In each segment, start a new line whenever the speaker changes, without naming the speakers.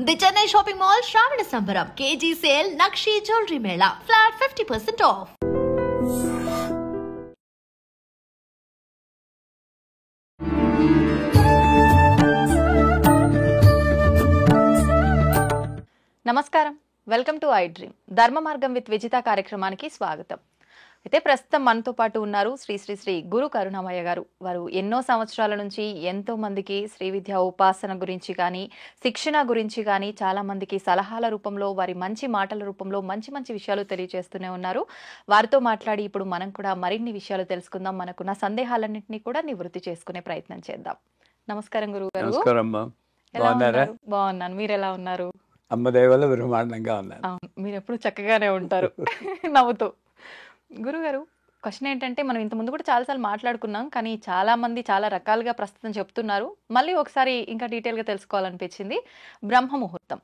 The Chennai shopping mall శ్రావణ సంబరం KG sale nakshi jewellery Mela flat 50% of.
నమస్కారం, welcome to I dream. ధర్మ మార్గం with Vijitha కార్యక్రమానికి స్వాగతం. అయితే ప్రస్తుతం మనతో పాటు ఉన్నారు శ్రీ శ్రీ శ్రీ గురు కరుణామయ్య గారు. వారు ఎన్నో సంవత్సరాల నుంచి ఎంతో మందికి శ్రీ విద్యా ఉపాసన గురించి కానీ, శిక్షణ గురించి కానీ చాలా మందికి సలహాల రూపంలో, వారి మంచి మాటల రూపంలో మంచి మంచి విషయాలు తెలియజేస్తూనే ఉన్నారు. వారితో మాట్లాడి ఇప్పుడు మనం కూడా మరిన్ని విషయాలు తెలుసుకుందాం. మనకున్న సందేహాలన్నింటినీ కూడా నివృత్తి చేసుకునే ప్రయత్నం చేద్దాం. నమస్కారం గురువు గారు. బాగున్నాను, మీరు ఎలా ఉన్నారు?
అమ్మ దయవల్ల బ్రహ్మాండంగా ఉన్నాను.
అవును, మీరు ఎప్పుడు చక్కగానే ఉంటారు నవ్వుతూ. గురుగారు, క్వశ్చన్ ఏంటంటే, మనం ఇంతకుముందు కూడా చాలాసార్లు మాట్లాడుకున్నాం, కానీ చాలా మంది చాలా రకాలుగా ప్రస్తుతం చెప్తున్నారు. మళ్ళీ ఒకసారి ఇంకా డీటెయిల్గా తెలుసుకోవాలనిపించింది. బ్రహ్మ ముహూర్తం.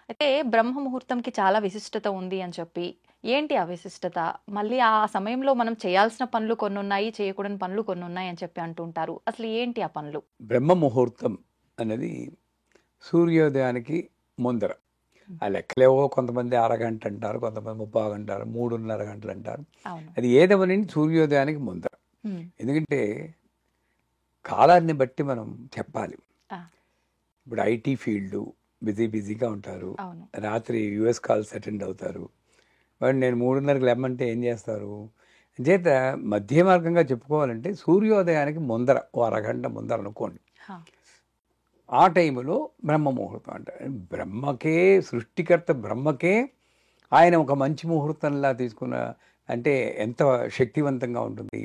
అయితే బ్రహ్మ ముహూర్తంకి చాలా విశిష్టత ఉంది అని చెప్పి, ఏంటి ఆ విశిష్టత? మళ్ళీ ఆ సమయంలో మనం చేయాల్సిన పనులు కొన్ని ఉన్నాయి, చేయకూడని పనులు కొన్ని ఉన్నాయి అని చెప్పి అంటుంటారు. అసలు ఏంటి ఆ పనులు?
బ్రహ్మ ముహూర్తం అనేది సూర్యోదయానికి ముందర. ఆ లెక్కలేవో కొంతమంది అరగంట అంటారు, కొంతమంది 30 అంటారు, 3:30 గంటలు అంటారు. అది ఏదేమని సూర్యోదయానికి ముందర. ఎందుకంటే కాలాన్ని బట్టి మనం చెప్పాలి. ఇప్పుడు ఐటీ ఫీల్డ్ బిజీగా ఉంటారు, రాత్రి యుఎస్ కాల్స్ అటెండ్ అవుతారు. వాడు నేను 3:30కి లేమంటే ఏం చేస్తారు? చేత మధ్య మార్గంగా చెప్పుకోవాలంటే సూర్యోదయానికి ముందర, ఓ అరగంట ముందర అనుకోండి. ఆ టైంలో బ్రహ్మ ముహూర్తం అంటారు. బ్రహ్మకే, సృష్టికర్త బ్రహ్మకే ఆయన ఒక మంచి ముహూర్తంలా తీసుకున్న అంటే ఎంత శక్తివంతంగా ఉంటుంది.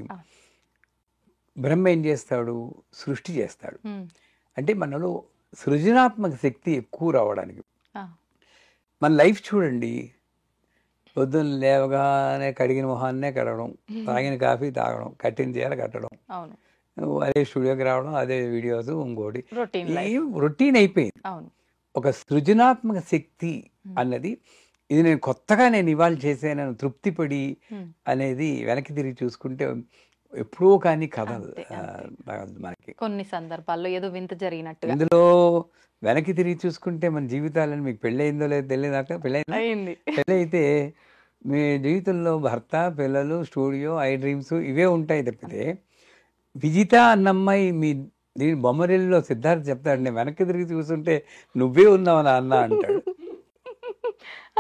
బ్రహ్మ ఏం చేస్తాడు? సృష్టి చేస్తాడు. అంటే మనలో సృజనాత్మక శక్తి ఎక్కువ రావడానికి. మన లైఫ్ చూడండి, పొద్దున్న లేవగానే కడిగిన మొహాన్నే కడగడం, తాగిన కాఫీ తాగడం, కట్టిన చీర కట్టడం, అదే స్టూడియోకి రావడం, అదే వీడియోస్, ఇంకోటి రొటీన్ అయిపోయింది. ఒక సృజనాత్మక శక్తి అన్నది, ఇది నేను కొత్తగా ఇవాళ చేసాను తృప్తిపడి అనేది వెనక్కి తిరిగి చూసుకుంటే ఎప్పుడో కానీ కథలు మనకి
కొన్ని సందర్భాల్లో ఏదో వింత జరిగినట్టు.
ఇందులో వెనక్కి తిరిగి చూసుకుంటే మన జీవితాలని, మీకు పెళ్ళయిందో లేదో తెలియదాకా, పెళ్ళైతే మీ జీవితంలో భర్త, పిల్లలు, స్టూడియో, ఐ డ్రీమ్స్ ఇవే ఉంటాయి తప్పితే, విజిత అన్నమ్మాయి మీ దీని బొమ్మరిల్లో సిద్ధార్థ్ చెప్తాడు, నేను వెనక్కి తిరిగి చూస్తుంటే నువ్వే ఉన్నావు నాన్న అంటాడు.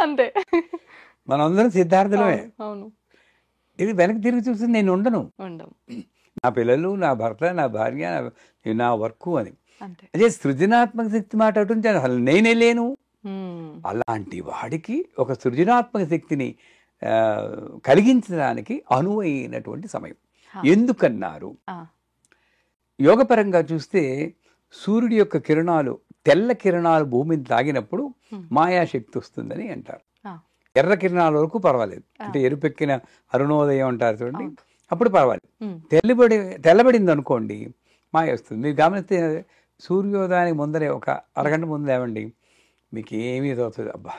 అంతే,
మనందరం సిద్ధార్థులమే.
అవును,
ఇది వెనక్కి తిరిగి చూస్తే నేను ఉండను, నా పిల్లలు, నా భర్త, నా భార్య, నా వర్క్ అని. అదే సృజనాత్మక శక్తి మాట అటుంటే అసలు నేనే లేను. అలాంటి వాడికి ఒక సృజనాత్మక శక్తిని కలిగించడానికి అనువైనటువంటి సమయం. ఎందుకన్నారు? యోగపరంగా చూస్తే సూర్యుడి యొక్క కిరణాలు, తెల్ల కిరణాలు భూమిని తాగినప్పుడు మాయాశక్తి వస్తుందని అంటారు. ఎర్ర కిరణాల వరకు పర్వాలేదు, అంటే ఎరుపెక్కిన అరుణోదయం అంటారు చూడండి, అప్పుడు పర్వాలేదు. తెల్లబడింది అనుకోండి, మాయ వస్తుంది. మీరు గమనిస్తే సూర్యోదయానికి ముందరే ఒక అరగంట ముందు లేవండి, మీకు ఏమీ తోచదు, అబ్బా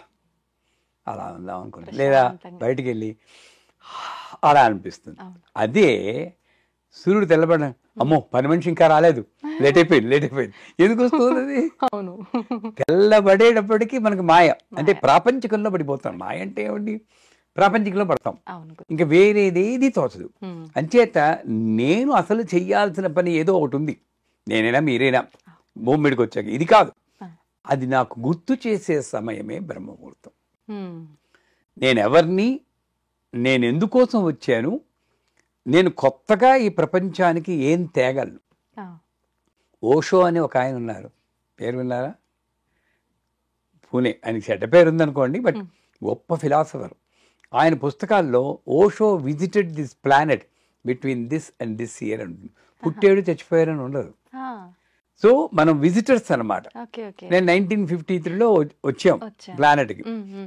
అలా ఉందాం అనుకోండి, లేదా బయటికి వెళ్ళి అలా అనిపిస్తుంది. అదే సూర్యుడు తెల్లబడిన, అమ్మో పని మనిషి ఇంకా రాలేదు, లేట్ అయిపోయింది. ఎందుకు వస్తుంది అది? తెల్లబడేటప్పటికీ మనకు మాయ, అంటే ప్రాపంచికంలో పడిపోతాం. మాయ అంటే ఏమిటి? ప్రాపంచికంలో పడతాం, ఇంకా వేరేదేది తోచదు. అంచేత నేను అసలు చెయ్యాల్సిన పని ఏదో ఒకటి ఉంది, నేనైనా మీరైనా భూమి మీదకి వచ్చాక, ఇది కాదు, అది నాకు గుర్తు చేసే సమయమే బ్రహ్మముహూర్తం. నేనెవరిని, నేను ఎందుకోసం వచ్చాను, నేను కొత్తగా ఈ ప్రపంచానికి ఏం తేగలను. ఓషో అని ఒక ఆయన ఉన్నారు, పేరు విన్నారా? పూణే, ఆయనకి చెడ్డ పేరు ఉందనుకోండి, బట్ గొప్ప ఫిలాసఫర్. ఆయన పుస్తకాల్లో Osho visited this planet between this and this year అని ఉంటుంది. పుట్టాడు చచ్చిపోయారని ఉండదు. సో మనం విజిటర్స్ అనమాట. నేను 1953లో వచ్చాం ప్లానెట్కి.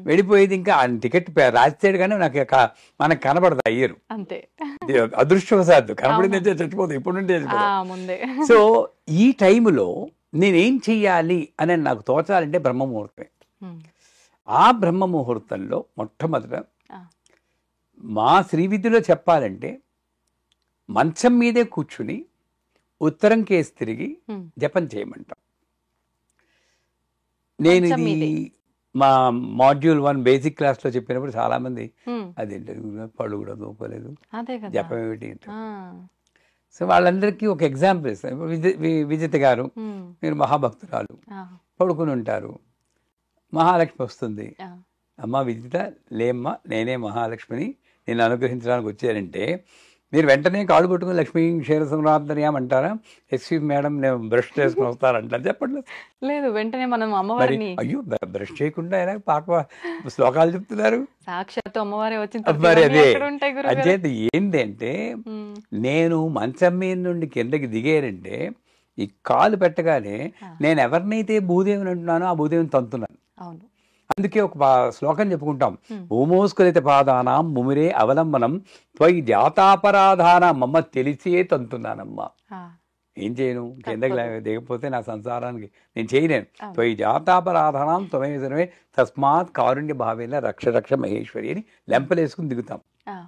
వెళ్ళిపోయేది ఇంకా టికెట్ రాస్తాడు కానీ మనకు కనబడదు అయ్యారు, అదృష్టవశాత్తు కనబడింది చచ్చిపోతుంది, ఇప్పుడు నుండి. సో ఈ టైంలో నేనేం చెయ్యాలి అని నాకు తోచాలంటే బ్రహ్మ ముహూర్తమే. ఆ బ్రహ్మ ముహూర్తంలో మొట్టమొదట మా శ్రీవిద్యలో చెప్పాలంటే మంచం మీదే కూర్చుని ఉత్తరం కేసు తిరిగి జపం చేయమంటాం. నేను
మంచం
ఇది
మీదే.
మా మాడ్యూల్ 1 బేసిక్ క్లాస్లో చెప్పినప్పుడు చాలామంది
హ్మ్.
అదేంటి పళ్ళు కూడా దూపలేదు,
అదే కదా.
జపం ఏమిటి అంటే.
ఆ.
సో వాళ్ళందరికీ ఒక ఎగ్జాంపుల్ ఇస్తాను. ఇప్పుడు విజిత గారు,
హ్మ్.
మీరు మహాభక్తురాలు,
ఆ.
పడుకుని ఉంటారు, మహాలక్ష్మి వస్తుంది.
ఆ.
అమ్మ విజిత లేమ్మా, నేనే మహాలక్ష్మిని, నేను అనుగ్రహించడానికి వచ్చానంటే మీరు వెంటనే కాళ్ళు పట్టుకుని లక్ష్మీ క్షీర సంరాధనయాం అంటారా? ఎక్స్క్యూజ్ మేడం, నేను బ్రష్ చేసుకుని వస్తారంటారు? చెప్పండి.
లేదు, వెంటనే మనం
మరి
అమ్మవారిని
అయ్యో బ్రష్ చేయకుండా ఎలా శ్లోకాలు చెప్తున్నారు?
సాక్షాత్తు అమ్మవారే వచ్చిన తర్వాత
మరి
ఇవన్నీ
అదే
ఎక్కడ ఉంటాయి గురుగారు?
అంచేత ఏంటి అంటే,
ఉమ్.
నేను మంచం మీద నుండి కిందకి దిగారంటే ఈ కాలు పెట్టగానే నేను ఎవరినైతే భూదేవిని అంటున్నానో ఆ భూదేవిని తంతున్నాను.
అవును.
అందుకే ఒక శ్లోకం చెప్పుకుంటాం, భూమోస్కలిత పాదానాం ముమిరే అవలంబనం త్వయి జాతాపరాధానం, అమ్మ తెలిసే తంతున్నానమ్మా.
ఆ.
ఏం చేయను, కిందకి దిగకపోతే నా సంసారానికి నేను చేయలేను. త్వయి జాతాపరాధానం త్వమే తస్మాత్ కారుణ్య భావేన రక్ష రక్ష మహేశ్వరి అని లెంపలేసుకుని దిగుతాం.
ఆ.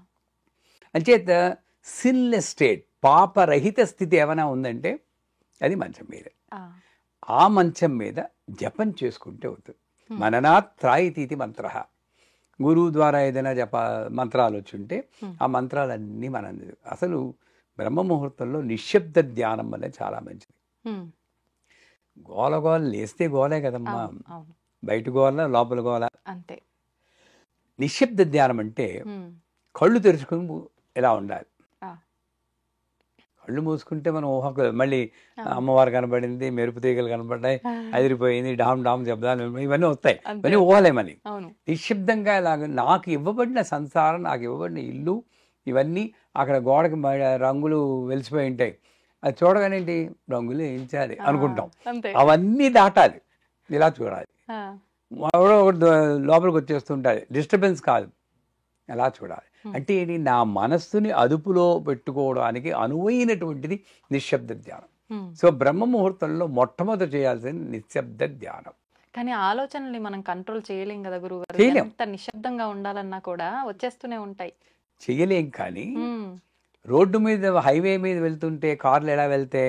అంచేత సిన్లెస్ స్టేట్, పాపరహిత స్థితి ఏమైనా ఉందంటే అది మంచం మీద.
ఆ.
ఆ మంచం మీద జపం చేసుకుంటే అవుతుంది. మననాత్ త్రాయితీతి మంత్ర. గురువు ద్వారా ఏదైనా మంత్రాలు వచ్చి ఉంటే ఆ మంత్రాలన్నీ మనం అసలు బ్రహ్మ ముహూర్తంలో నిశ్శబ్ద ధ్యానం అనేది చాలా మంచిది.
ఉమ్.
గోల లేస్తే గోలే కదమ్మా,
అవును. అవును.
బయట గోల లోపల గోల.
అంతే.
నిశ్శబ్ద ధ్యానం అంటే
ఉమ్.
కళ్ళు తెరుచుకుని ఇలా ఉండాలి.
ఆ.
కళ్ళు మూసుకుంటే మనం ఊహకు మళ్ళీ అమ్మవారు కనబడింది, మెరుపు తీగలు కనబడ్డాయి, అదిరిపోయింది, డామ్ డామ్ శబ్దాలు ఇవన్నీ వస్తాయి. ఇవన్నీ ఊహలేమని.
అవును.
నిశ్శబ్దంగా ఇలాగ నాకు ఇవ్వబడిన సంసారం, నాకు ఇవ్వబడిన ఇల్లు, ఇవన్నీ అక్కడ గోడకి రంగులు వెలిసిపోయి ఉంటాయి, అది చూడగానే ఏంటి రంగులు వేయించాలి అనుకుంటాం.
అంతే.
అవన్నీ దాటాలి, ఇలా చూడాలి.
ఆ.
ఎవడో ఒకటి లోపలికి వచ్చేస్తుంటాయి, డిస్టర్బెన్స్ కాదు, ఎలా చూడాలి. అంటే ఏంటి, నా మనస్సుని అదుపులో పెట్టుకోవడానికి అనువైనటువంటిది నిశ్శబ్ద ధ్యానం. సో బ్రహ్మ ముహూర్తంలో మొట్టమొదటి చేయాల్సింది నిశ్శబ్ద ధ్యానం.
కానీ ఆలోచనల్ని మనం కంట్రోల్ చేయలేం కదా గురువు గారు.
చేయలేం.
ఎంత నిశ్శబ్దంగా ఉండాలన్నా కూడా వచ్చేస్తూనే ఉంటాయి.
చేయలేం. కానీ
ఉమ్.
రోడ్డు మీద హైవే మీద వెళ్తుంటే కార్లు ఎలా వెళ్తే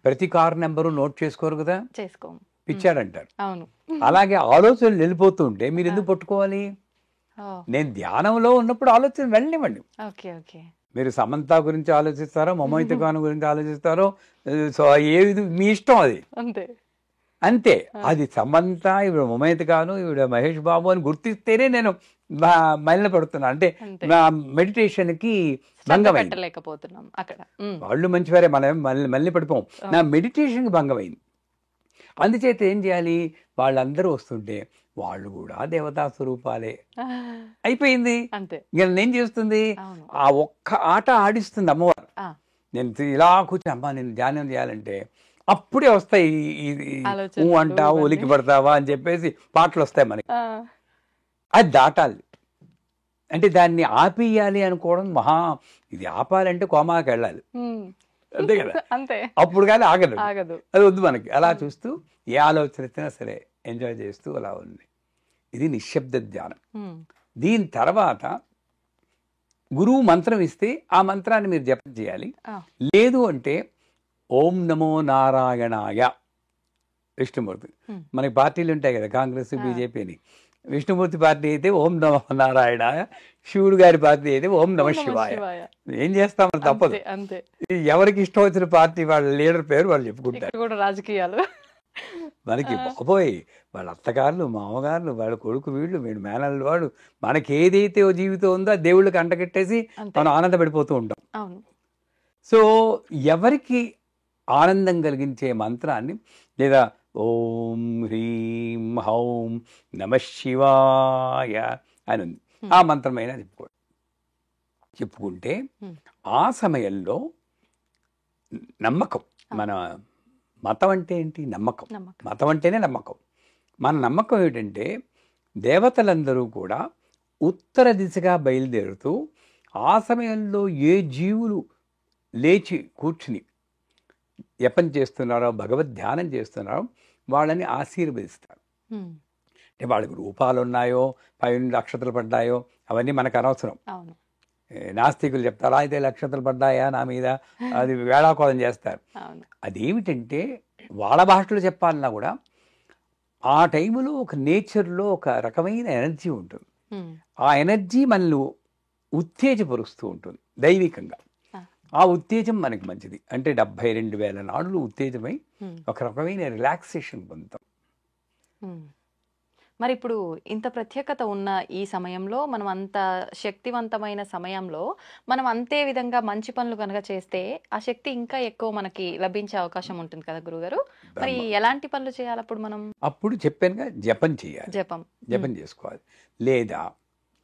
ప్రతి కార్ నెంబరు నోట్ చేసుకోరు కదా,
చేసుకోము,
పిచ్చాడంటారు.
అవును.
అలాగే ఆలోచనలు వెళ్ళిపోతుంటే మీరు ఎందుకు పట్టుకోవాలి?
ఓ.
నేను ధ్యానంలో ఉన్నప్పుడు ఆలోచన వెళ్ళనివ్వండి.
ఓకే. ఓకే.
మీరు సమంత గురించి ఆలోచిస్తారో, మమోహిత ఖాన్ గురించి ఆలోచిస్తారో, సో ఏది మీ ఇష్టం, అది
అంతే.
అంతే. అది సమంత, ఇవిడ మమోహిత ఖాను, ఇవిడ మహేష్ బాబు అని గుర్తిస్తేనే నేను మలిన పడుతున్నాను. అంటే నా మెడిటేషన్కి భంగమైంది.
పెట్టలేకపోతున్నాం అక్కడ.
వాళ్ళు మంచివారే, మనం మళ్ళీ పడిపోం. నా మెడిటేషన్కి భంగమైంది. అందుచేత ఏం చేయాలి, వాళ్ళందరూ వస్తుంటే వాళ్ళు కూడా దేవతా స్వరూపాలే అయిపోయింది.
అంతే.
ఇంకా నేను చేస్తుంది ఆ ఒక్క ఆట ఆడిస్తుంది అమ్మవారు. నేను ఇలా కూర్చొని అమ్మా నేను ధ్యానం చేయాలంటే అప్పుడే వస్తాయి నువ్వు అంటావు, ఒలికి పడతావా అని చెప్పేసి పాటలు వస్తాయి మనకి. అది దాటాలి. అంటే దాన్ని ఆపేయాలి అనుకోవడం ఇది ఆపాలంటే కోమాకి వెళ్ళాలి, అంతే కదా.
అంతే.
అప్పుడు కానీ ఆగదు, అది వద్దు మనకి. అలా చూస్తూ ఏ ఆలోచన వచ్చినా సరే ఎంజాయ్ చేస్తూ అలా ఉంది. ఇది నిశ్శబ్ద ధ్యానం. దీని తర్వాత గురువు మంత్రం ఇస్తే ఆ మంత్రాన్ని మీరు జపం చేయాలి. లేదు అంటే ఓం నమో నారాయణాయ, విష్ణుమూర్తి. మనకి పార్టీలు ఉంటాయి కదా, కాంగ్రెస్, బీజేపీ అని. విష్ణుమూర్తి పార్టీ అయితే ఓం నమో నారాయణాయ, శివుడు గారి పార్టీ అయితే ఓం నమ శివాయ. ఏం చేస్తామని తప్పదు. ఎవరికి ఇష్టం వచ్చిన పార్టీ వాళ్ళ లీడర్ పేరు వాళ్ళు చెప్పుకుంటారు.
రాజకీయాలు
మనకి బాబోయ్, వాళ్ళ అత్తగారులు, మామగారులు, వాళ్ళ కొడుకు, వీళ్ళు మేనల్లు, వాడు మనకి ఏదైతే జీవితం ఉందో ఆ దేవుళ్ళకి అంటకెట్టేసి మనం ఆనందపడిపోతూ ఉంటాం. సో ఎవరికి ఆనందం కలిగించే మంత్రాన్ని, లేదా ఓం హ్రీం హౌం నమ శివాయ అని ఉంది, ఆ మంత్రమైనా చెప్పుకుంటే ఆ సమయంలో నమ్మకం. మన మతం అంటే ఏంటి? నమ్మకం. మతం అంటేనే నమ్మకం. మన నమ్మకం ఏంటంటే దేవతలందరూ కూడా ఉత్తర దిశగా బయలుదేరుతూ ఆ సమయంలో ఏ జీవులు లేచి కూర్చుని జపం చేస్తున్నారో, భగవద్ ధ్యానం చేస్తున్నారో వాళ్ళని ఆశీర్వదిస్తారు. అంటే వాళ్ళకి రూపాలు ఉన్నాయో, పైన అక్షతలు పడ్డాయో అవన్నీ మనకు అనవసరం. నాస్తికులు చెప్తారు అయితే నక్షత్రాలు పడ్డాయా నా మీద, అది వేళాకోళం చేస్తారు. అదేమిటంటే వాళ్ళ భాషలో చెప్పాలన్నా కూడా ఆ టైంలో ఒక నేచర్లో ఒక రకమైన ఎనర్జీ ఉంటుంది.
ఉమ్,
ఆ ఎనర్జీ మనల్ని ఉత్తేజపరుస్తూ ఉంటుంది దైవికంగా.
ఆ,
ఆ ఉత్తేజం మనకి మంచిది. అంటే 72,000 నాడులు ఉత్తేజమై
ఉమ్,
ఒక రకమైన రిలాక్సేషన్ పొందుతాం.
ఉమ్. మరి ఇప్పుడు ఇంత ప్రత్యేకత ఉన్న ఈ సమయంలో మనం అంత శక్తివంతమైన సమయంలో మనం అంతే విధంగా మంచి పనులు కనుక చేస్తే ఆ శక్తి ఇంకా ఎక్కువ మనకి లభించే అవకాశం ఉంటుంది కదా గురుగారు. మరి ఎలాంటి పనులు చేయాలి అప్పుడు మనం?
అప్పుడు చెప్పానుగా, జపం చేయాలి.
జపం.
జపం చేసుకోవాలి. లేదా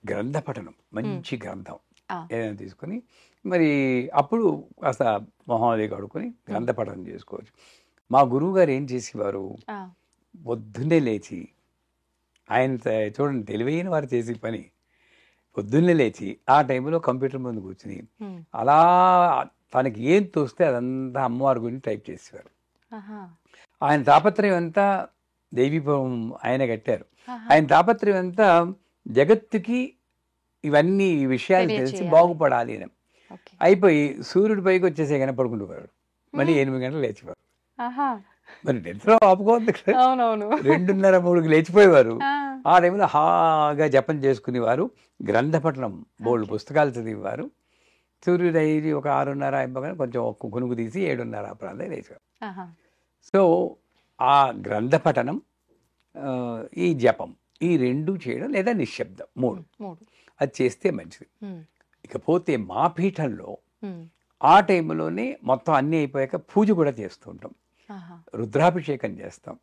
గ్రంథ పఠనం, మంచి గ్రంథం
ఆ,
ఏదైనా తీసుకొని మరి అప్పుడు కాస్త మొహాలి కడుక్కొని గ్రంథ పఠనం చేసుకోవచ్చు. మా గురువు గారు ఏం చేసేవారు,
ఆ,
పొద్దున్నే లేచి, ఆయన చూడండి తెలివైన వారు చేసే పని, పొద్దున్నే లేచి ఆ టైంలో కంప్యూటర్ ముందు కూర్చుని
ఉమ్,
అలా తనకి ఏం తోస్తే అదంతా అమ్మవారి గురించి టైప్ చేసేవారు.
ఆహా,
ఆయన తాపత్రయం అంతా దైవీభవం ఆయన కట్టారు.
ఆహా.
ఆయన తాపత్రయం అంతా జగత్తుకి ఇవన్నీ ఈ విషయాలు తెలిసి
తెలియచేయాలి.
బాగుపడాలి అని.
ఓకే.
అయిపోయి సూర్యుడి పైకి వచ్చేసే కనపడుకుంటున్నాడు. మళ్ళీ 8 గంటలు లేచిపోయారు.
ఆహా,
మరి నిద్ర ఆపుకోవద్దు కదా.
అవునవును.
2:30, 3కి లేచిపోయేవారు.
ఆ,
ఆ టైంలో హాగా జపం చేసుకునేవారు. గ్రంథ పఠనం బోల్డ్ పుస్తకాలు చదివేవారు. సూర్యుడు అయ్యి ఒక 6:30 అయిపోగానే కొంచెం ఒక్క కునుకు తీసి 7:30 ఆ ప్రాంతం లేచేవారు.
ఆహా,
సో ఆ గ్రంథ పఠనం, ఈ జపం, ఈ 2 చేయడం, లేదా నిశ్శబ్దం 3
మూడు.
అది చేస్తే మంచిది.
ఉమ్,
ఇకపోతే మా పీఠంలో
ఉమ్,
ఆ టైంలోనే మొత్తం అన్నీ అయిపోయాక పూజ కూడా చేస్తూ ఉంటాం.
ఆహా.
రుద్రాభిషేకం చేస్తాం.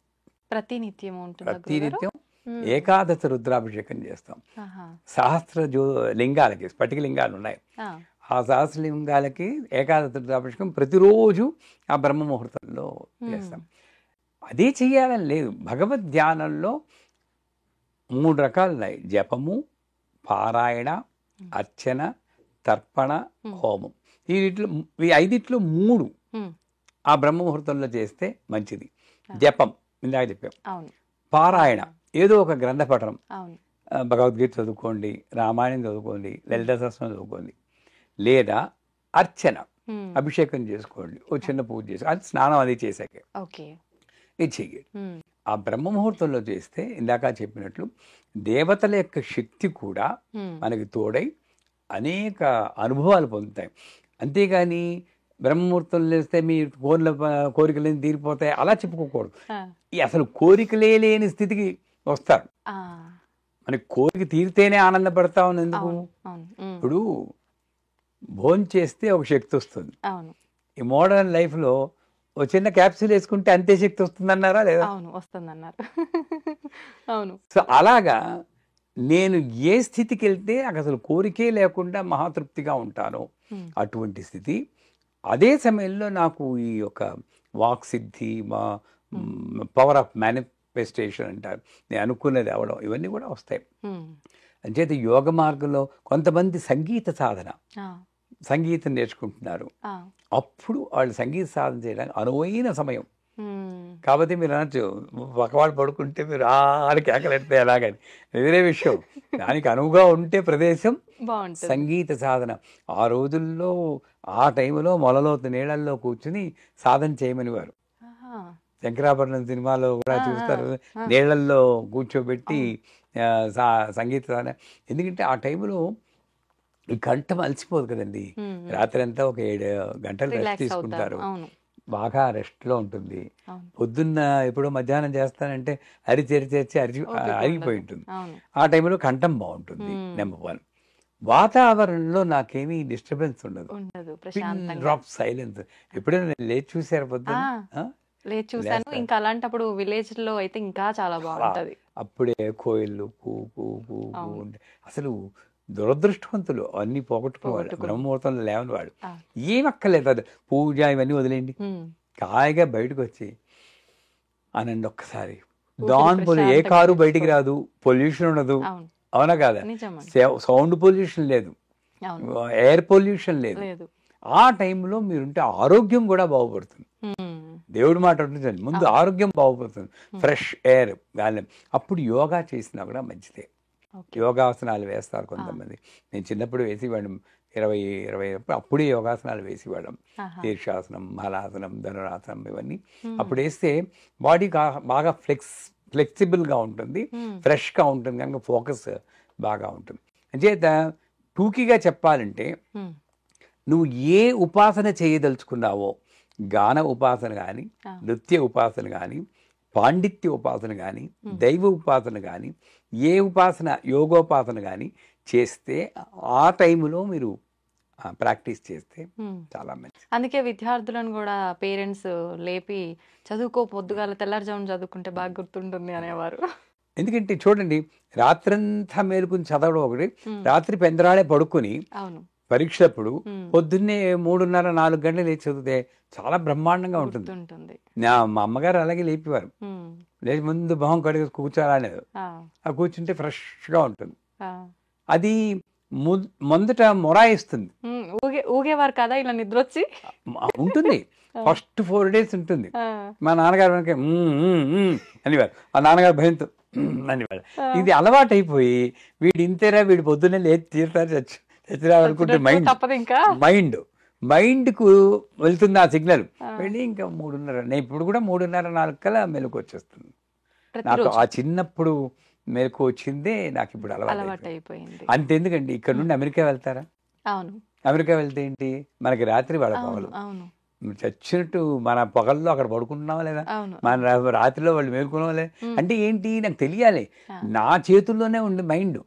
ప్రతినిత్యం ఉంటుందా గురుగారు?
ప్రతినిత్యం
ఉమ్,
ఏకాదశ రుద్రాభిషేకం చేస్తాం.
ఆహా,
సహస్ర లింగాలకి, స్ఫటిక లింగాలు ఉన్నాయి.
ఆ,
ఆ సహస్రలింగాలకి ఏకాదశ రుద్రాభిషేకం ప్రతిరోజు ఆ బ్రహ్మ ముహూర్తంలో చేస్తాం. అదే చెయ్యాలని లేదు. భగవద్ ధ్యానంలో 3 రకాలు ఉన్నాయి: జపము, పారాయణ, అర్చన, తర్పణ, హోమం. ఈ 5 3
ఉమ్,
ఆ బ్రహ్మ ముహూర్తంలో చేస్తే మంచిది. జపం ఇందాక చెప్పాం.
అవును,
పారాయణ ఏదో ఒక గ్రంథ పఠనం,
అవును.
భగవద్గీత చదువుకోండి, రామాయణం చదువుకోండి, లలిత సహస్రం చదువుకోండి. లేదా అర్చన,
ఉమ్,
అభిషేకం చేసుకోండి, ఓ చిన్న పూజ చేసి అది స్నానం అది చేశాకే
ఓకే.
ఇది చెయ్యండి.
ఉమ్,
ఆ బ్రహ్మ ముహూర్తంలో చేస్తే ఇందాక చెప్పినట్లు దేవతల యొక్క శక్తి కూడా
ఉమ్,
మనకి తోడై అనేక అనుభవాలు పొందుతాయి. అంతేగాని బ్రహ్మముహూర్తంలో చేస్తే మీ కోరికలు తీరిపోతాయి అలా చెప్పుకోకూడదు.
ఆ,
ఈ అసలు కోరికలే లేని స్థితికి వస్తారు.
ఆ,
మనకి కోరిక తీరితేనే ఆనందపడతా ఉంది. ఎందుకు?
అవును, అవును. ఉమ్,
ఇప్పుడు భోజనం చేస్తే ఒక శక్తి వస్తుంది.
అవును,
ఈ మోడర్న్ లైఫ్లో ఒక చిన్న క్యాప్సూల్ వేసుకుంటే అంతే శక్తి వస్తుందన్నారా లేదా?
అవును, వస్తుందన్నారు. అవును.
సో అలాగా నేను ఏ స్థితికి వెళ్తే నాకు అసలు కోరికే లేకుండా మహాతృప్తిగా ఉంటాను,
ఉమ్,
అటువంటి స్థితి. అదే సమయంలో నాకు ఈ యొక్క వాక్ సిద్ధి, మా పవర్ ఆఫ్ మేనిఫెస్టేషన్ అంటారు, నేను అనుకున్నది అవడం, ఇవన్నీ కూడా వస్తాయి.
ఉమ్,
అంచేత యోగ మార్గంలో కొంతమంది సంగీత సాధన,
ఆ,
సంగీతం నేర్చుకుంటున్నారు.
ఆ,
అప్పుడు వాళ్ళు సంగీత సాధన చేయడానికి అనువైన సమయం.
ఉమ్,
కాబట్టి మీరు అనొచ్చు పక్కవాడు పడుకుంటే మీరు ఆడ కేకలెడితే ఎలాగని, వేరే విషయం. దానికి అనువుగా ఉంటే ప్రదేశం
బాగుంటుంది.
సంగీత సాధన. ఆ రోజుల్లో ఆ టైంలో మొలలోతు నీళ్ళల్లో కూర్చుని సాధన చేయమనివారు.
ఆహా,
శంకరాభరణం సినిమాలో కూడా
ఆ,
చూస్తారు,
ఆ,
నీళ్ళల్లో కూర్చోబెట్టి సంగీత సాధన. ఎందుకంటే ఆ టైంలో ఈ కంఠం అలసిపోదు కదండి.
ఉమ్,
రాత్రి అంతా ఒక 7 గంటలు రెస్ట్
రిలాక్స్ అవుతారు.
తీసుకుంటారు,
అవును,
బాగా రెస్ట్లో ఉంటుంది.
అవును.
పొద్దున్న ఎప్పుడో మధ్యాహ్నం చేస్తానంటే అరిచి
ఓపిక
అరిగిపోయి
ఉండదు.
ఉంటుంది.
అవును.
ఆ టైంలో కంఠం బాగుంటుంది. నెంబర్ 1. వాతావరణంలో నాకేమీ డిస్టర్బెన్స్ ఉండదు.
ఉండదు,
పిన్
ప్రశాంతంగా.
Drop silence. ఎప్పుడైనా నేను లేచి చూసారు పొద్దున్న?
ఆ,
ఆ?
లేదు, చూసాను.
లేస్తారు.
ఇంకా అలాంటప్పుడు విలేజ్ లో అయితే ఇంకా చాలా బాగుంటది.
అప్పుడే కోయిళ్ళు కూ కూ కూ కూ
అవును.
ఉంటే అసలు దురదృష్టవంతులు అన్నీ పోగొట్టుకునేవాడు,
పోగొట్టుకుని.
బ్రహ్మముహూర్తంలో లేవని వాడు.
ఆ,
ఏమక్కర్లేదు, అది పూజ ఇవన్నీ వదిలేయండి,
ఉమ్,
హాయిగా బయటకు వచ్చి అనండి ఒక్కసారి.
ఊపిరి
దాని ఏ
ప్రశాంతంగా
కారు బయటికి
పీల్చుకో.
రాదు, పొల్యూషన్ ఉండదు,
అవును,
అవునా కాదా?
నిజమండి.
సౌండ్ పొల్యూషన్ లేదు,
అవును,
ఎయిర్ పొల్యూషన్ లేదు.
లేదు.
ఆ టైంలో మీరుంటే ఆరోగ్యం కూడా బాగుపడుతుంది.
ఉమ్,
దేవుడి మాట ఉంటుంది, ముందు ఆరోగ్యం బాగుపడుతుంది, ఫ్రెష్ ఎయిర్ గాలి. అప్పుడు యోగా చేసినా కూడా మంచిదే.
ఓకే.
యోగాసనాలు వేస్తారు కొంతమంది. నేను చిన్నప్పుడు వేసేవాళ్ళం, 20 అప్పుడే యోగాసనాలు వేసేవాళ్ళం.
ఆహా,
శీర్షాసనం, హలాసనం, ధనురాసనం, ఇవన్నీ
ఉమ్,
అప్పుడు వేస్తే బాడీ బాగా ఫ్లెక్సిబుల్గా ఉంటుంది, ఫ్రెష్గా ఉంటుంది, కనుక ఫోకస్ బాగా ఉంటుంది. అంచేత టూకీగా చెప్పాలంటే నువ్వు ఏ ఉపాసన చేయదలుచుకున్నావో, గాన ఉపాసన కానీ, నృత్య ఉపాసన కానీ, పాండిత్య ఉపాసన కానీ, దైవ ఉపాసన కానీ, ఏ ఉపాసన యోగోపాసన కానీ చేస్తే ఆ టైంలో మీరు ప్రాక్టీస్ చేస్తే చాలా మంచిది.
అందుకే విద్యార్థులను కూడా పేరెంట్స్ లేపి చదువుకో, పొద్దుగాల తెల్లారుజామున చదువుకుంటే బాగా గుర్తుంటుంది అనేవారు.
ఎందుకంటే చూడండి, రాత్రంతా మేలుకుని చదవడం ఒకటి, రాత్రి పెందరాడే పడుకొని
అవును
పరీక్షప్పుడు పొద్దున్నే 3:30-4 గంటలు లేచి చదివితే చాలా బ్రహ్మాండంగా ఉంటుంది. మా అమ్మగారు అలాగే లేపేవారు. లేచి ముందు మొహం కడిగి కూర్చోాలనేది, ఆ కూర్చుంటే ఫ్రెష్గా ఉంటుంది. అది మొదట మొరాయిస్తుంది,
ఊగేవారు కదా ఇలా నిద్ర వచ్చి
ఉంటుంది. ఫస్ట్ 4 days ఉంటుంది. మా నాన్నగారు వెనక అనేవారు, ఆ నాన్నగారు భయంతో అనేవారు. ఇది అలవాటు అయిపోయి వీడు ఇంతేరా, వీడు పొద్దున్నే లేచి తీరుతారు చచ్చిరాలనుకుంటే మైండ్కు వెళ్తుంది ఆ సిగ్నల్, వెళ్ళి ఇంకా 3:30, నేను ఇప్పుడు కూడా 3:30-4 కల్లా మెలకు వచ్చేస్తుంది. నాకు ఆ చిన్నప్పుడు మెలకు వచ్చిందే నాకు ఇప్పుడు అలవాటు అయిపోయింది. అంతెందుకండి, ఇక్కడ నుండి అమెరికా వెళ్తారా? అమెరికా వెళ్తే ఏంటి, మనకి రాత్రి వాళ్ళ పగలు. చచ్చినట్టు మన పగల్లో అక్కడ పడుకుంటున్నావా లేదా, మన రాత్రిలో వాళ్ళు మేలుకున్నావా లేదా, అంటే ఏంటి నాకు తెలియాలి. నా చేతుల్లోనే ఉంది మైండ్.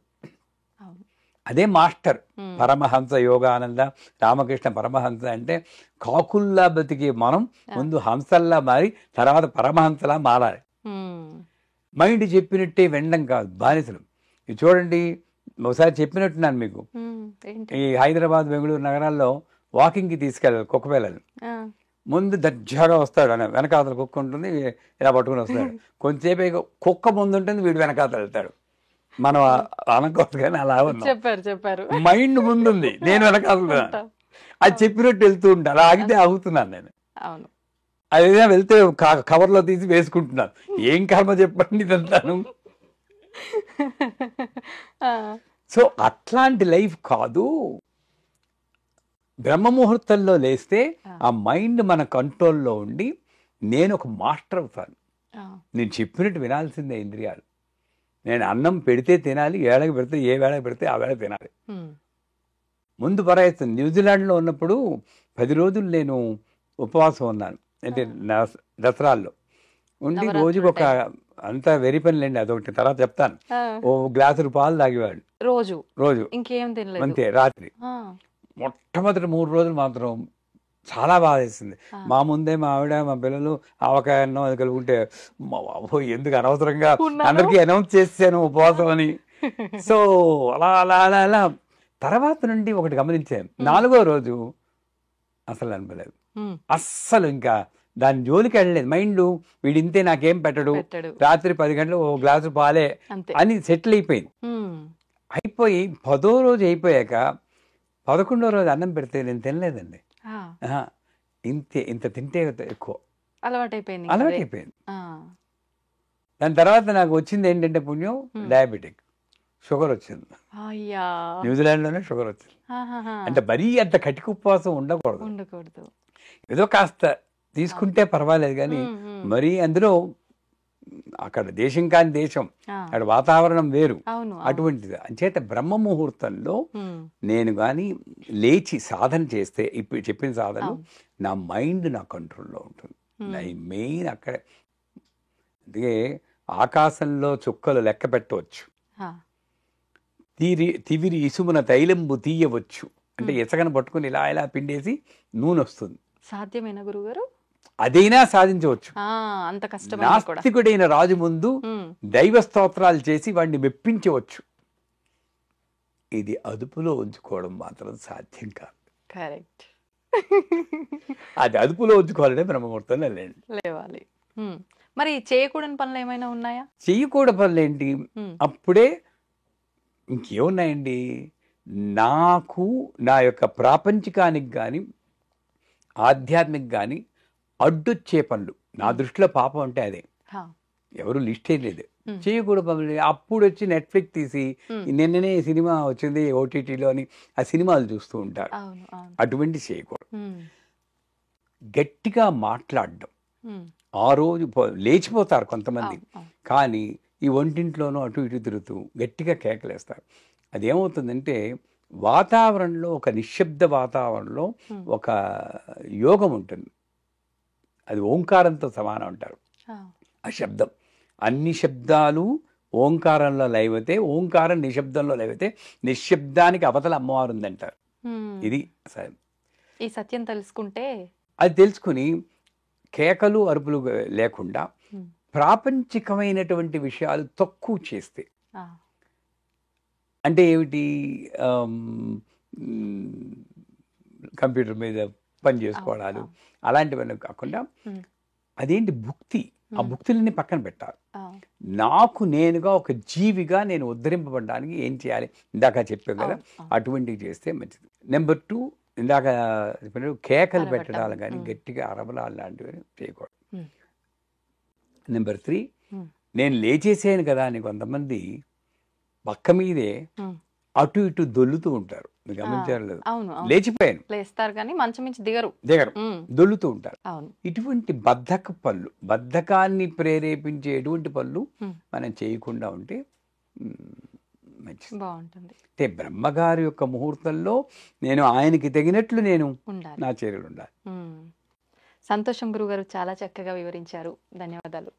అదే మాస్టర్ పరమహంస యోగానంద రామకృష్ణ పరమహంస. అంటే కాకుల్లా బతికే మనం ముందు హంసల్లా మారి తర్వాత పరమహంసలా మారాలి. మైండ్ చెప్పినట్టే వెండం కాదు, బానిసలు. ఇది చూడండి, ఒకసారి చెప్పినట్టున్నాను మీకు, ఈ హైదరాబాద్ బెంగళూరు నగరాల్లో వాకింగ్కి తీసుకెళ్ళాలి కుక్క పిల్లలు. ముందు దర్జాగా వస్తాడు, అని వెనకాతల కుక్క ఉంటుంది, ఇలా పట్టుకుని వస్తాడు. కొంచెంసేపు కుక్క ముందు ఉంటుంది, వీడు వెనకాతల వెళ్తాడు. మనం అనకూడదు కానీ అలా
చెప్పారు.
మైండ్ ముందుంది, నేను వెనకాల అది చెప్పినట్టు వెళ్తూ ఉంటా. అలా ఆగితే ఆగుతున్నాను నేను. అదేదో వెళ్తే కవర్లో తీసి వేసుకుంటున్నాను. ఏం కర్మ చెప్పండి ఇదంతాను. సో అట్లాంటి లైఫ్ కాదు. బ్రహ్మముహూర్తంలో లేస్తే ఆ మైండ్ మన కంట్రోల్లో ఉండి నేను ఒక మాస్టర్ అవుతాను. నేను చెప్పినట్టు వినాల్సిందే ఇంద్రియాలు. నేను అన్నం పెడితే తినాలి, ఏళ్ళకి పెడితే ఏ వేళకి పెడితే ఆ వేళ తినాలి. ముందు పరాయిస్తుంది. న్యూజిలాండ్లో ఉన్నప్పుడు 10 రోజులు నేను ఉపవాసం ఉన్నాను. అంటే దసరాల్లో ఉండి రోజుకి ఒక, అంతా వెరీ పనిలేండి, అదొకటి తర్వాత చెప్తాను. ఓ గ్లాసులు పాలు తాగేవాడు రోజు,
ఇంకేం తినలేదు
అంతే. రాత్రి మొట్టమొదటి 3 రోజులు మాత్రం చాలా బాగా వేసింది. మా ముందే మా ఆవిడ మా పిల్లలు ఆవకాయ అన్నం అది కలుగుంటే, ఎందుకు అనవసరంగా అందరికీ అనౌన్స్ చేసాను ఉపవాసం అని. సో అలా అలా అలా అలా తర్వాత నుండి ఒకటి గమనించాను, 4వ రోజు అసలు అనిపలేదు, అస్సలు ఇంకా దాని జోలికి వెళ్ళలేదు. మైండ్ వీడింతే నాకేం పెట్టడు, రాత్రి 10 గంటలు ఓ గ్లాసు పాలే అని సెటిల్ అయిపోయింది. అయిపోయి 10వ రోజు అయిపోయాక 11వ రోజు అన్నం పెడితే నేను తినలేదండి. ఇంత తింటే ఎక్కువ అలవాటైపోయింది. దాని తర్వాత నాకు వచ్చింది ఏంటంటే పుణ్యం, డయాబెటిక్, షుగర్ వచ్చింది. న్యూజిలాండ్లోనే షుగర్ వచ్చింది. అంటే మరీ అంత కటిక ఉపవాసం ఉండకూడదు. ఏదో కాస్త తీసుకుంటే పర్వాలేదు కానీ మరీ అందులో అక్కడ దేశం కాని దేశం, అక్కడ వాతావరణం వేరు, అటువంటిది. అంచేత బ్రహ్మ ముహూర్తంలో నేను కానీ లేచి సాధన చేస్తే, ఇప్పుడు చెప్పిన సాధన, నా మైండ్ నా కంట్రోల్లో ఉంటుంది. మెయిన్ అక్కడే. అందుకే ఆకాశంలో చుక్కలు లెక్క పెట్టవచ్చు, తివిరి ఇసుమున తైలంబు తీయవచ్చు. అంటే ఇసకను పట్టుకుని ఇలా ఇలా పిండేసి నూనె వస్తుంది.
సాధ్యమేనా గురుగారు?
అదైనా సాధించవచ్చు.
అంత కష్టం.
నాస్తికుడైన రాజు ముందు దైవ స్తోత్రాలు చేసి వాడిని మెప్పించవచ్చు. ఇది అదుపులో ఉంచుకోవడం మాత్రం సాధ్యం కాదు.
కరెక్ట్.
అది అదుపులో ఉంచుకోవాలంటే బ్రహ్మముహూర్తంలో
లేవాలి. మరి చేయకూడని పనులు ఏమైనా ఉన్నాయా?
చేయకూడని పనులు ఏంటి? అప్పుడే ఇంకేమున్నాయండి? నాకు నా యొక్క ప్రాపంచికానికి కానీ ఆధ్యాత్మిక కానీ అడ్డొచ్చే పనులు, నా దృష్టిలో పాపం అంటే అదే. ఎవరు లిస్ట్ లేదు, చేయకూడదు పనులు. అప్పుడు వచ్చి నెట్ఫ్లిక్స్ తీసి నిన్ననే సినిమా వచ్చింది ఓటీటీలో అని ఆ సినిమాలు చూస్తూ ఉంటారు. అటువంటి చేయకూడదు. గట్టిగా మాట్లాడడం, ఆ రోజు లేచిపోతారు కొంతమంది, కానీ ఈ ఒంటింట్లోనూ అటు ఇటు తిరుగుతూ గట్టిగా కేకలేస్తారు. అదేమవుతుందంటే వాతావరణంలో, ఒక నిశ్శబ్ద వాతావరణంలో ఒక యోగం ఉంటుంది. అది ఓంకారంతో సమానం అంటారు. ఆ శబ్దం, అన్ని శబ్దాలు ఓంకారంలో లైవతే, ఓంకారం నిశ్శబ్దంలో లైవతే, నిశ్శబ్దానికి అవతల అమ్మవారు ఉందంటారు. ఇది
ఈ సత్యం తెలుసుకుంటే,
అది తెలుసుకుని కేకలు అరుపులు లేకుండా ప్రాపంచికమైనటువంటి విషయాలు తక్కువ చేస్తే, అంటే ఏమిటి, కంప్యూటర్ మీద పని చేసుకోవడాలు అలాంటివన్నీ కాకుండా అదేంటి భుక్తి, ఆ భుక్తులన్నీ పక్కన పెట్టాలి. నాకు నేనుగా ఒక జీవిగా నేను ఉద్ధరింపబడడానికి ఏం చేయాలి, ఇందాక చెప్పాను కదా, అటువంటివి చేస్తే మంచిది. నెంబర్ 2, ఇందాక కేకలు పెట్టడాలు కానీ గట్టిగా అరవలాలు లాంటివి చేయకూడదు. నెంబర్ 3, నేను లేచేసాను కదా అని కొంతమంది పక్క మీదే అటు ఇటు దొల్లుతూ ఉంటారు. మీరు గమనించారు లేదు? లేచిపోయాను,
లేస్తారు కానీ మంచం నుంచి దిగరు,
దొల్లుతూ ఉంటారు. ఇటువంటి బద్ధక పనులు, బద్ధకాన్ని ప్రేరేపించే ఎటువంటి పనులు మనం చేయకుండా ఉంటే మంచిది,
బాగుంటుంది.
అంటే బ్రహ్మగారి యొక్క ముహూర్తంలో నేను ఆయనకి తగినట్లు నేను నా చర్యలు ఉండాలి.
సంతోషం గురుగారు, చాలా చక్కగా వివరించారు. ధన్యవాదాలు.